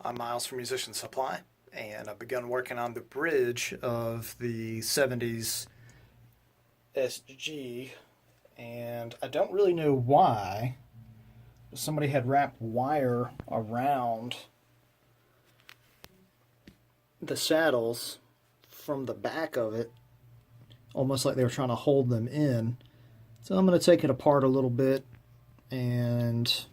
I'm Miles from Musician Supply, and I've begun working on the bridge of the 70s SG, and I don't really know why. Somebody had wrapped wire around the saddles from the back of it, almost like they were trying to hold them in. So I'm going to take it apart a little bit and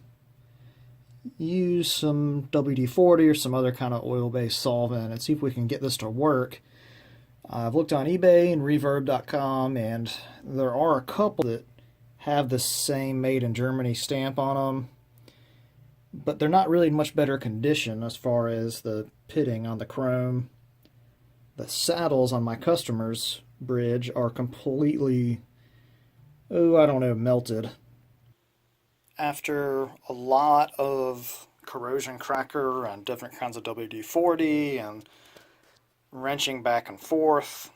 use some WD-40 or some other kind of oil-based solvent and see if we can get this to work. I've looked on eBay and Refurb.com, and there are a couple that have the same made in Germany stamp on them, but they're not really in much better condition as far as the pitting on the chrome. The saddles on my customer's bridge are completely, I don't know, melted. After a lot of corrosion cracker and different kinds of WD-40 and wrenching back and forth,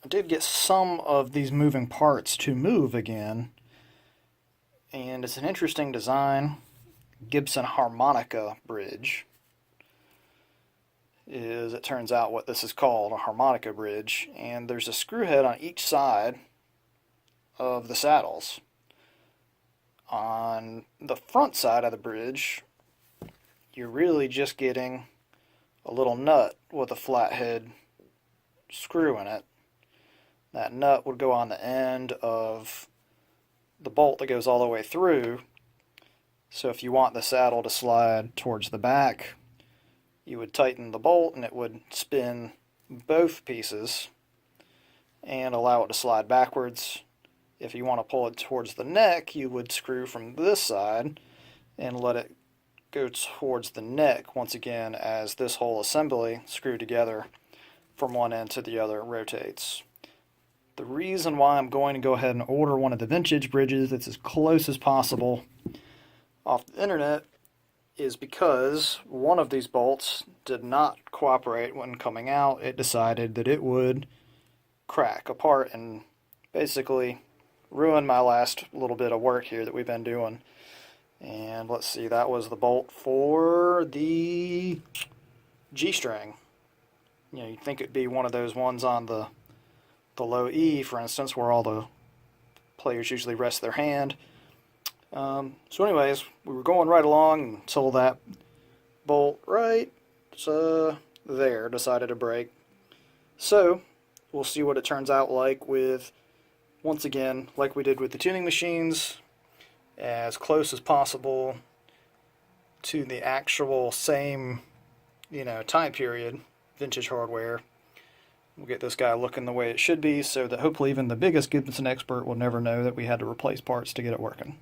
I did get some of these moving parts to move again, and it's an interesting design. Gibson Harmonica bridge is, it turns out, what this is called, a harmonica bridge, and there's a screw head on each side of the saddles. On the front side of the bridge, you're really just getting a little nut with a flathead screw in it. That nut would go on the end of the bolt that goes all the way through. So if you want the saddle to slide towards the back, you would tighten the bolt and it would spin both pieces and allow it to slide backwards. If you want to pull it towards the neck, you would screw from this side and let it go towards the neck once again as this whole assembly screwed together from one end to the other rotates. The reason why I'm going to go ahead and order one of the vintage bridges that's as close as possible off the internet is because one of these bolts did not cooperate when coming out. It decided that it would crack apart and basically ruin my last little bit of work here that we've been doing. And let's see, that was the bolt for the G string. You know, you'd think it'd be one of those ones on the low E, for instance, where all the players usually rest their hand. So anyways, we were going right along until that bolt right there decided to break. So we'll see what it turns out like with, once again, like we did with the tuning machines, as close as possible to the actual same, time period, vintage hardware. We'll get this guy looking the way it should be so that hopefully even the biggest Gibson expert will never know that we had to replace parts to get it working.